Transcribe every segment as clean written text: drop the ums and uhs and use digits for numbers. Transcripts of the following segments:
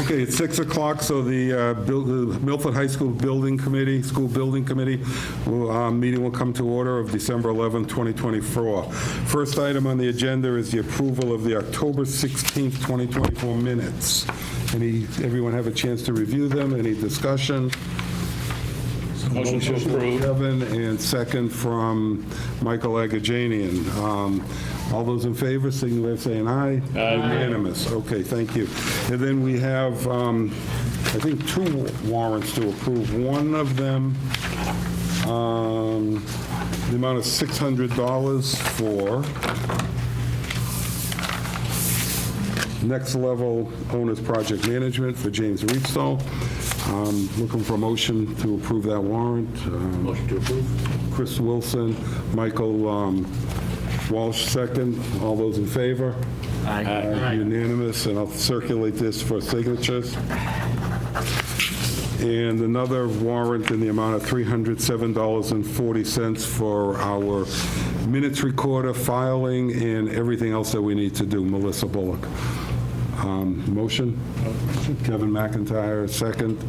Okay, it's 6 o'clock, so the Milford High School Building Committee, meeting will come to order of December 11, 2024. First item on the agenda is the approval of the October 16th, 2024 minutes. Everyone have a chance to review them? Any discussion? Motion to approve. Kevin, and second from Michael Agajanian. All those in favor, signify by saying aye. Aye. Unanimous. Okay, thank you. And then we have, I think, 2 warrants to approve. One of them, the amount of $600 for Next Level Owners Project Management for James Reedstone. Looking for a motion to approve that warrant. Motion to approve. Chris Wilson, Michael Walsh, second. All those in favor? Aye. Unanimous, and I'll circulate this for signatures. And another warrant in the amount of $307.40 for our minutes recorder, filing, and everything else that we need to do. Melissa Bullock. Motion? Kevin McIntyre, second.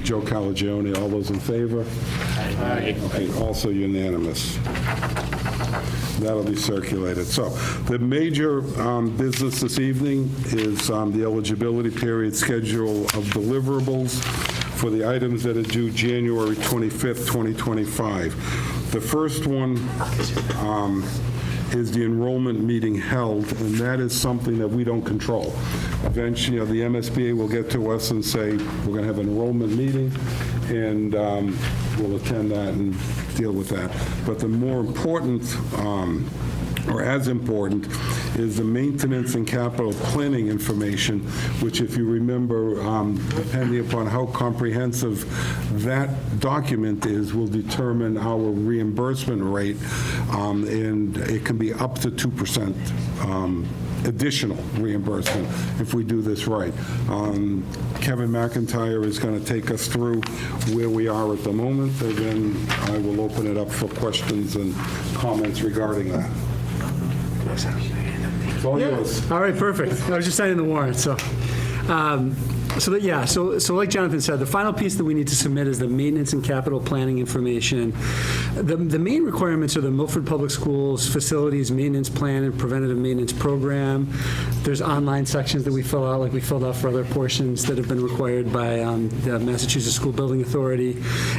Joe Calagione, all those in favor? Aye. Okay, also unanimous. That'll be circulated. So the major business this evening is the eligibility period schedule of deliverables for the items that are due January 25th, 2025. The first one is the enrollment meeting held, and that is something that we don't control. Eventually, the MSBA will get to us and say, we're going to have an enrollment meeting, and we'll attend that and deal with that. But the more important, or as important, is the maintenance and capital planning information, which, if you remember, depending upon how comprehensive that document is, will determine our reimbursement rate, and it can be up to 2%. Additional reimbursement if we do this right. Kevin McIntyre is going to take us through where we are at the moment, and then I will open it up for questions and comments regarding that. It's all yours. All right, perfect. I was just signing the warrant, so. So like Jonathan said, the final piece that we need to submit is the maintenance and capital planning information. The main requirements are the Milford Public Schools Facilities Maintenance Plan and Preventative Maintenance Program. There's online sections that we fill out, like we filled out for other portions that have been required by the Massachusetts School Building Authority,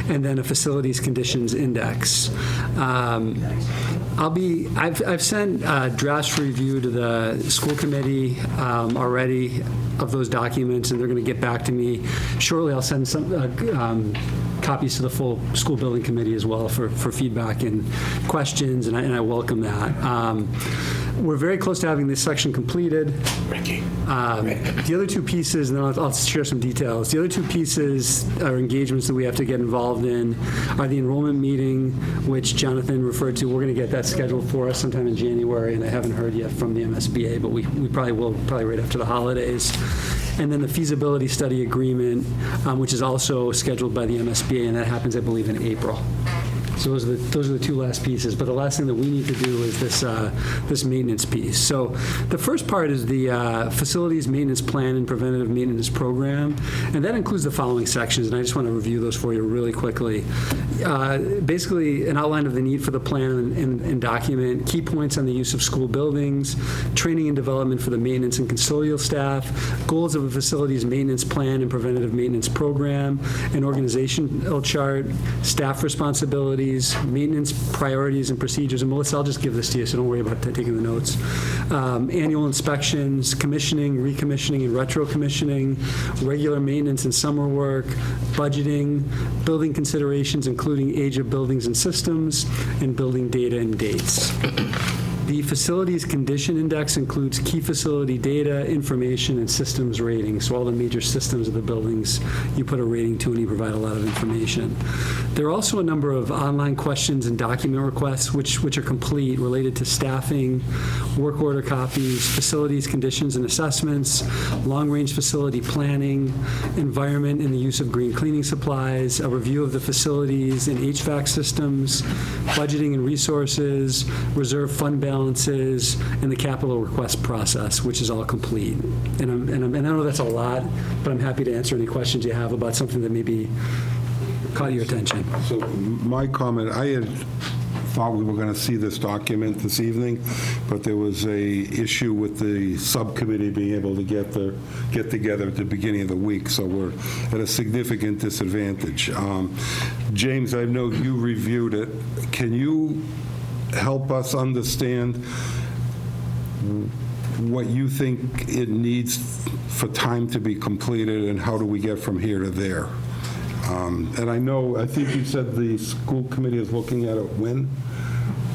and then a Facilities Conditions Index. I've sent drafts for review to the school committee already of those documents, and they're going to get back to me shortly. I'll send some copies to the full school building committee as well for feedback and questions, and I welcome that. We're very close to having this section completed. The other 2 pieces, and then I'll share some details. The other 2 pieces are engagements that we have to get involved in are the enrollment meeting, which Jonathan referred to. We're going to get that scheduled for us sometime in January, and I haven't heard yet from the MSBA, but we probably will, right after the holidays. And then the feasibility study agreement, which is also scheduled by the MSBA, and that happens, I believe, in April. So those are the 2 last pieces. But the last thing that we need to do is this maintenance piece. So the first part is the Facilities Maintenance Plan and Preventative Maintenance Program, and that includes the following sections, and I just want to review those for you really quickly. Basically, an outline of the need for the plan and document, key points on the use of school buildings, training and development for the maintenance and custodial staff, goals of a facilities maintenance plan and preventative maintenance program, an organizational chart, staff responsibilities, maintenance priorities and procedures. And Melissa, I'll just give this to you, so don't worry about taking the notes. Annual inspections, commissioning, recommissioning, and retro-commissioning, regular maintenance and summer work, budgeting, building considerations, including age of buildings and systems, and building data and dates. The Facilities Condition Index includes key facility data, information, and systems ratings. So all the major systems of the buildings you put a rating to, and you provide a lot of information. There are also a number of online questions and document requests, which are complete, related to staffing, work order copies, facilities conditions and assessments, long-range facility planning, environment and the use of green cleaning supplies, a review of the facilities and HVAC systems, budgeting and resources, reserve fund balance balances, and the capital request process, which is all complete. And I know that's a lot, but I'm happy to answer any questions you have about something that maybe caught your attention. So my comment, I had thought we were going to see this document this evening, but there was a issue with the subcommittee being able to get together at the beginning of the week, so we're at a significant disadvantage. James, I know you reviewed it. Can you help us understand what you think it needs for time to be completed, and how do we get from here to there? And I think you said the school committee is looking at it when?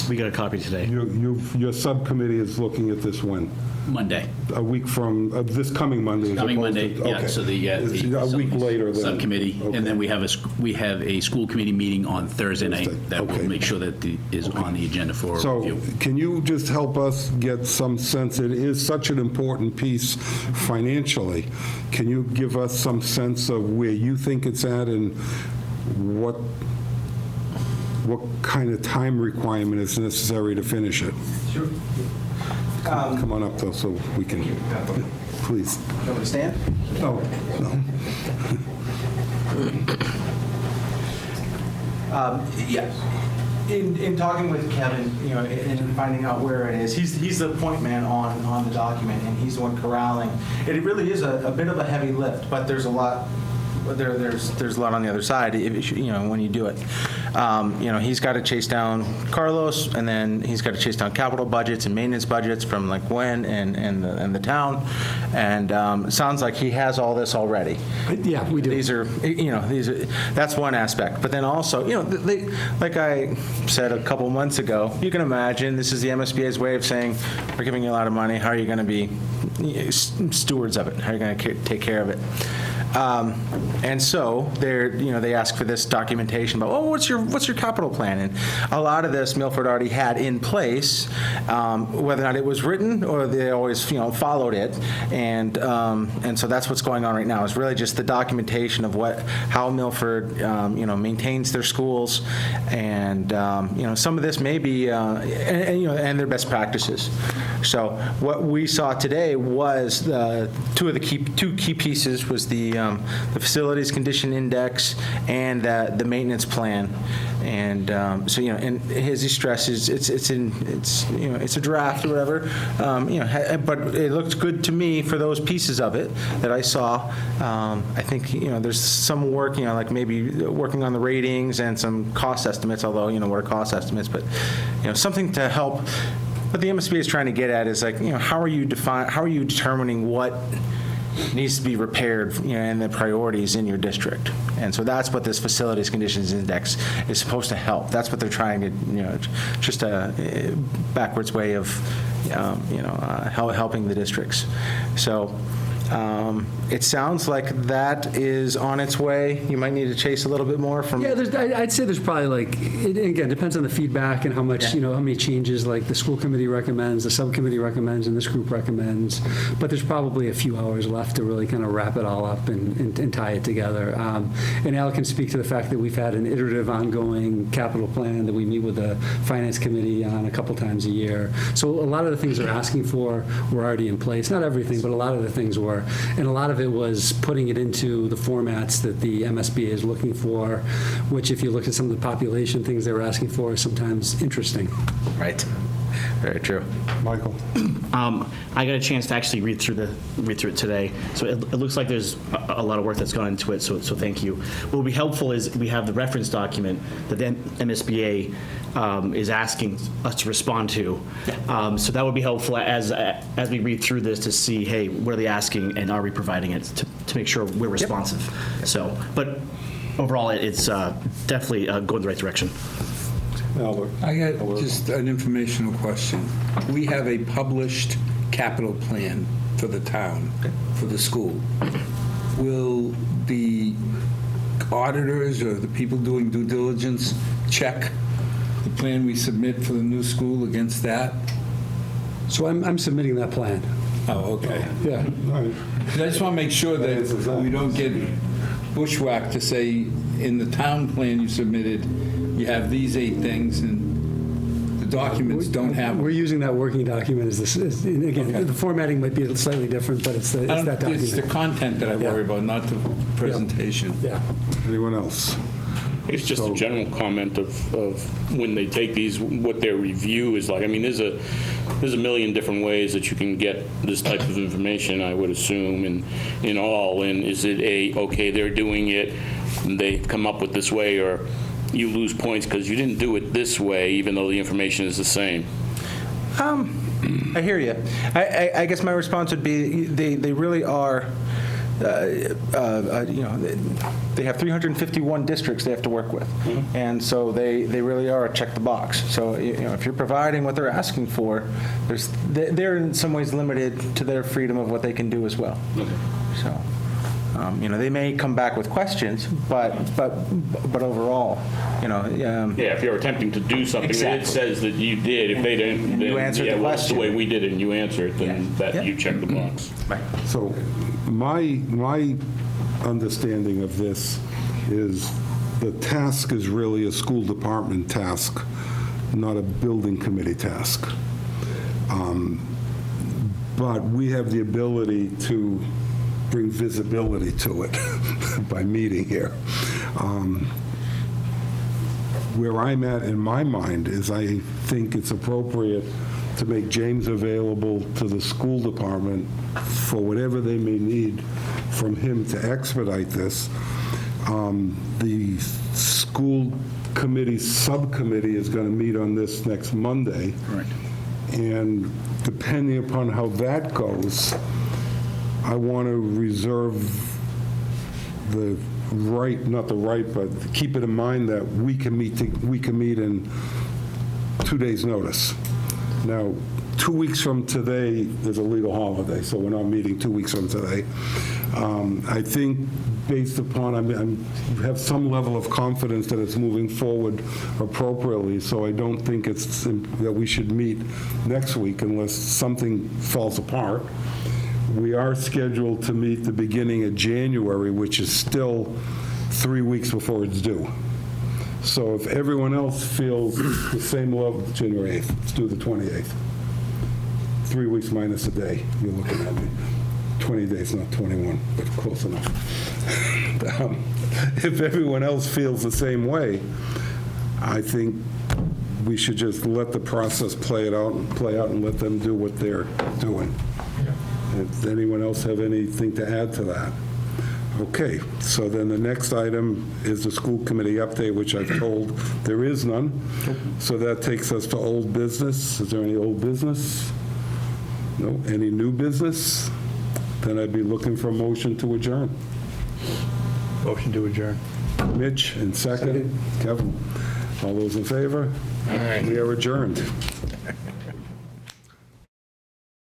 We got a copy today. Your subcommittee is looking at this when? Monday. A week from, this coming Monday? as Coming opposed to- Monday, yeah, okay. so the A week later then? subcommittee, Okay. and then we have a school committee meeting on Thursday night Thursday, that okay. will make sure that is on the agenda for So review. can you just help us get some sense, it is such an important piece financially, can you give us some sense of where you think it's at and what kind of time requirement is necessary to finish it? Sure. Come on up, though, so we can, please. You want me to stand? No, no. Yeah. In talking with Kevin, and finding out where it is, he's the point man on the document, and he's the one corralling. It really is a bit of a heavy lift, but there's a lot. There's a lot on the other side, when you do it. He's got to chase down Carlos, and then he's got to chase down capital budgets and maintenance budgets from like Gwen and the town. And it sounds like he has all this already. Yeah, we do. These are, that's one aspect. But then also, like I said a couple months ago, you can imagine this is the MSBA's way of saying, we're giving you a lot of money. How are you going to be stewards of it? How are you going to take care of it? And so they ask for this documentation about, what's your capital plan? And a lot of this Milford already had in place, whether or not it was written or they always followed it. And so that's what's going on right now, is really just the documentation of how Milford maintains their schools, and some of this may be and their best practices. So what we saw today was two key pieces was the facilities condition index and the maintenance plan. And and as he stresses, it's a draft or whatever, but it looked good to me for those pieces of it that I saw. I think there's some work, like maybe working on the ratings and some cost estimates, although what are cost estimates, but something to help. What the MSBA is trying to get at is how are you determining what needs to be repaired, and the priorities in your district. And so that's what this facilities conditions index is supposed to help. That's what they're trying to, just a backwards way of, helping the districts. So it sounds like that is on its way. You might need to chase a little bit more from. Yeah, I'd say there's probably again, depends on the feedback and how much, how many changes the school committee recommends, the subcommittee recommends, and this group recommends. But there's probably a few hours left to really kind of wrap it all up and tie it together. And Al can speak to the fact that we've had an iterative ongoing capital plan that we meet with the finance committee on a couple times a year. So a lot of the things they're asking for were already in place. Not everything, but a lot of the things were. And a lot of it was putting it into the formats that the MSBA is looking for, which if you look at some of the population things they were asking for is sometimes interesting. Right. Very true. Michael? I got a chance to actually read through it today, so it looks like there's a lot of work that's gone into it. So thank you. What would be helpful is we have the reference document that the MSBA is asking us to respond to. So that would be helpful as we read through this to see, hey, what are they asking, and are we providing it to make sure we're responsive. So, but overall, it's definitely going in the right direction. Albert? I got just an informational question. We have a published capital plan for the town, for the school. Will the auditors or the people doing due diligence check the plan we submit for the new school against that? So I'm submitting that plan. Oh, okay. Yeah. All right. I just want to make sure that we don't get bushwhacked to say, in the town plan you submitted, you have these 8 things, and the documents don't have. We're using that working document as this, and again, the formatting might be slightly different, but it's that It's the document. content that I worry about, not the presentation. Yeah. Anyone else? It's just a general comment of when they take these, what their review is like. I mean, there's a million different ways that you can get this type of information, I would assume, in all. And is it okay, they're doing it, they come up with this way, or you lose points because you didn't do it this way, even though the information is the same? I hear you. I guess my response would be they really are. They have 351 districts they have to work with, and so they really are a check the box. So if you're providing what they're asking for, they're in some ways limited to their freedom of what they can do as well. So. They may come back with questions, but overall, Yeah, if you're attempting to do something, and Exactly. it says that you did, if they didn't, And you then, answered the well, that's the question. way we did it, and you answer it, then Yeah. you check the box. So my understanding of this is the task is really a school department task, not a building committee task. But we have the ability to bring visibility to it by meeting here. Where I'm at in my mind is I think it's appropriate to make James available to the school department for whatever they may need from him to expedite this. The school committee subcommittee is going to meet on this next Monday. Right. And depending upon how that goes, I want to reserve the right, not the right, but keep it in mind that we can meet in 2 days' notice. Now, 2 weeks from today, there's a legal holiday, so we're not meeting 2 weeks from today. I think based upon, I have some level of confidence that it's moving forward appropriately, so I don't think it's that we should meet next week unless something falls apart. We are scheduled to meet the beginning of January, which is still 3 weeks before it's due. So if everyone else feels the same level, January 8th, let's do the 28th. 3 weeks minus a day, you're looking at me. 20 days, not 21, but close enough. If everyone else feels the same way, I think we should just let the process play out and let them do what they're doing. Does anyone else have anything to add to that? Okay, so then the next item is the school committee update, which I've told there is none. So that takes us to old business. Is there any old business? No. Any new business? Then I'd be looking for a motion to adjourn. Motion to adjourn. Mitch, and second. Kevin. All those in favor? All right. We are adjourned.